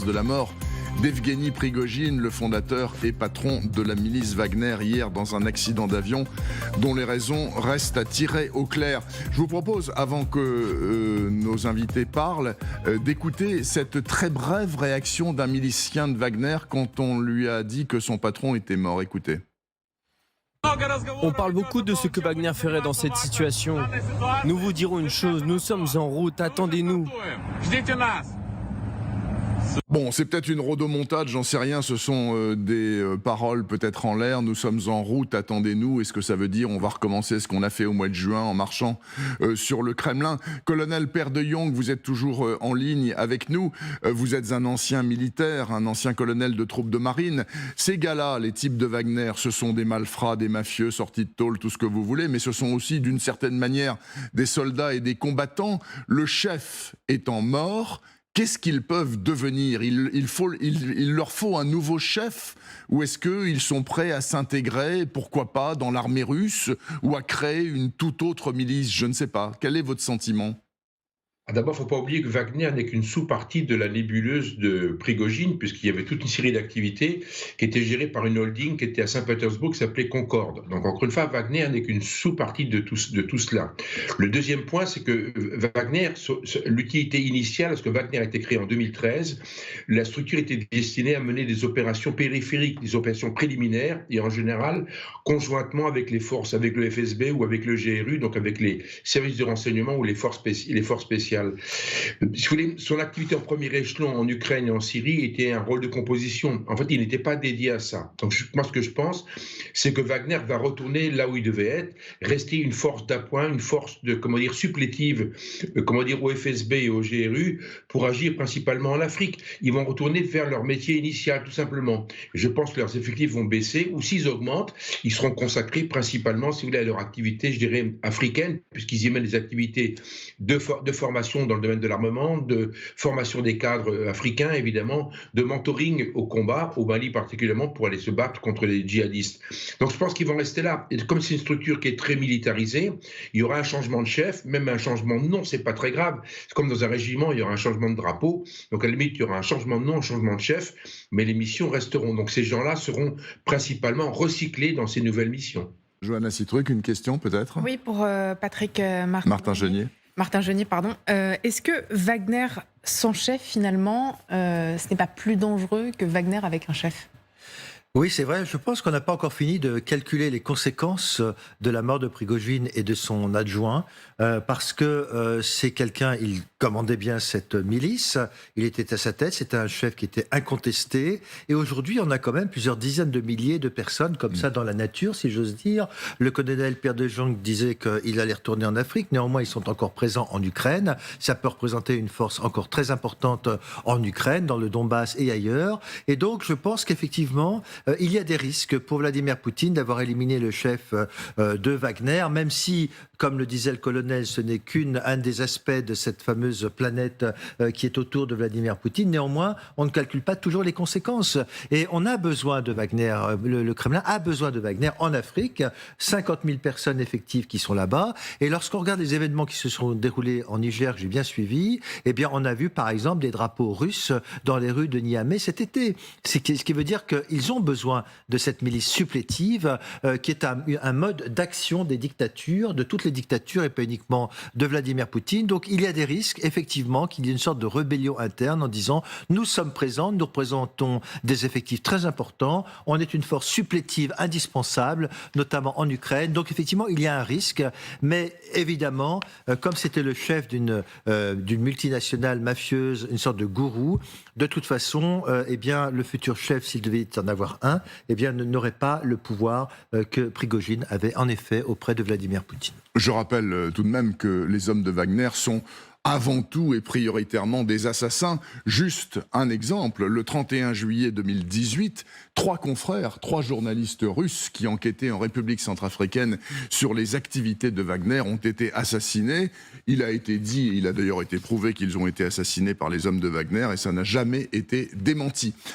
l'annonce de la mort d'Evgeny Prigojine, le fondateur et patron de la milice Wagner, hier dans un accident d'avion dont les raisons restent à tirer au clair. Je vous propose, avant que nos invités parlent, d'écouter cette très brève réaction d'un milicien de Wagner quand on lui a dit que son patron était mort. Écoutez. On parle beaucoup de ce que Wagner ferait dans cette situation. Nous vous dirons une chose, nous sommes en route, attendez-nous. Bon, c'est peut-être une rodomontade, j'en sais rien, ce sont des paroles peut-être en l'air. Nous sommes en route, attendez-nous. Est-ce que ça veut dire on va recommencer ce qu'on a fait au mois de juin en marchant sur le Kremlin? Colonel Père de Jong, vous êtes toujours en ligne avec nous. Vous êtes un ancien militaire, un ancien colonel de troupes de marine. Ces gars-là, les types de Wagner, ce sont des malfrats, des mafieux, sortis de tôle, tout ce que vous voulez, mais ce sont aussi d'une certaine manière des soldats et des combattants. Le chef étant mort, qu'est-ce qu'ils peuvent devenir? Il leur faut un nouveau chef? Ou est-ce qu'ils sont prêts à s'intégrer, pourquoi pas, dans l'armée russe ou à créer une toute autre milice? Je ne sais pas. Quel est votre sentiment? D'abord, il ne faut pas oublier que Wagner n'est qu'une sous-partie de la nébuleuse de Prigojine, puisqu'il y avait toute une série d'activités qui étaient gérées par une holding qui était à Saint-Pétersbourg, qui s'appelait Concorde. Donc, encore une fois, Wagner n'est qu'une sous-partie de tout cela. Le deuxième point, c'est que Wagner, l'utilité initiale, parce que Wagner a été créé en 2013, la structure était destinée à mener des opérations périphériques, des opérations préliminaires, et en général, conjointement avec les forces, avec le FSB ou avec le GRU, donc avec les services de renseignement ou les forces spéciales. Si vous voulez, son activité en premier échelon en Ukraine et en Syrie était un rôle de composition. En fait, il n'était pas dédié à ça. Donc, moi, ce que je pense, c'est que Wagner va retourner là où il devait être, rester une force d'appoint, une force de, supplétive, au FSB et au GRU pour agir principalement en Afrique. Ils vont retourner faire leur métier initial, tout simplement. Je pense que leurs effectifs vont baisser, ou s'ils augmentent, ils seront consacrés principalement, si vous voulez, à leur activité, je dirais, africaine, puisqu'ils y mènent des activités de formation dans le domaine de l'armement, de formation des cadres africains, évidemment, de mentoring au combat, au Mali particulièrement, pour aller se battre contre les djihadistes. Donc je pense qu'ils vont rester là. Et comme c'est une structure qui est très militarisée, il y aura un changement de chef, même un changement de nom, c'est pas très grave. C'est comme dans un régiment, il y aura un changement de drapeau. Donc à la limite, il y aura un changement de nom, un changement de chef, mais les missions resteront. Donc ces gens-là seront principalement recyclés dans ces nouvelles missions. Johanna Citruc, une question peut-être? Oui, pour Patrick Martin Genier. Martin Genier, pardon. Est-ce que Wagner sans chef, finalement, ce n'est pas plus dangereux que Wagner avec un chef ? Oui, c'est vrai. Je pense qu'on n'a pas encore fini de calculer les conséquences de la mort de Prigojine et de son adjoint, parce que c'est quelqu'un, il commandait bien cette milice, il était à sa tête, c'était un chef qui était incontesté, et aujourd'hui on a quand même plusieurs dizaines de milliers de personnes comme ça dans la nature, si j'ose dire. Le colonel Père de Jong disait qu'il allait retourner en Afrique, néanmoins ils sont encore présents en Ukraine, ça peut représenter une force encore très importante en Ukraine, dans le Donbass et ailleurs, et donc je pense qu'effectivement il y a des risques pour Vladimir Poutine d'avoir éliminé le chef de Wagner, même si, comme le disait le colonel, ce n'est qu'un des aspects de cette fameuse planète qui est autour de Vladimir Poutine. Néanmoins, on ne calcule pas toujours les conséquences. Et on a besoin de Wagner, le Kremlin a besoin de Wagner en Afrique, 50 000 personnes effectives qui sont là-bas. Et lorsqu'on regarde les événements qui se sont déroulés en Niger, que j'ai bien suivi, eh bien, on a vu par exemple des drapeaux russes dans les rues de Niamey cet été. Ce qui veut dire qu'ils ont besoin de cette milice supplétive qui est un mode d'action des dictatures, de toutes les dictatures et pas uniquement de Vladimir Poutine. Donc il y a des risques effectivement qu'il y ait une sorte de rébellion interne en disant nous sommes présents, nous représentons des effectifs très importants, on est une force supplétive indispensable, notamment en Ukraine. Donc effectivement il y a un risque, mais évidemment comme c'était le chef d'une multinationale mafieuse, une sorte de gourou, de toute façon eh bien le futur chef, s'il devait en avoir un, eh bien, n'aurait pas le pouvoir que Prigojine avait en effet auprès de Vladimir Poutine. Je rappelle tout de même que les hommes de Wagner sont avant tout et prioritairement des assassins. Juste un exemple, le 31 juillet 2018, 3 confrères, 3 journalistes russes qui enquêtaient en République centrafricaine sur les activités de Wagner ont été assassinés. Il a été dit, il a d'ailleurs été prouvé qu'ils ont été assassinés par les hommes de Wagner et ça n'a jamais été démenti.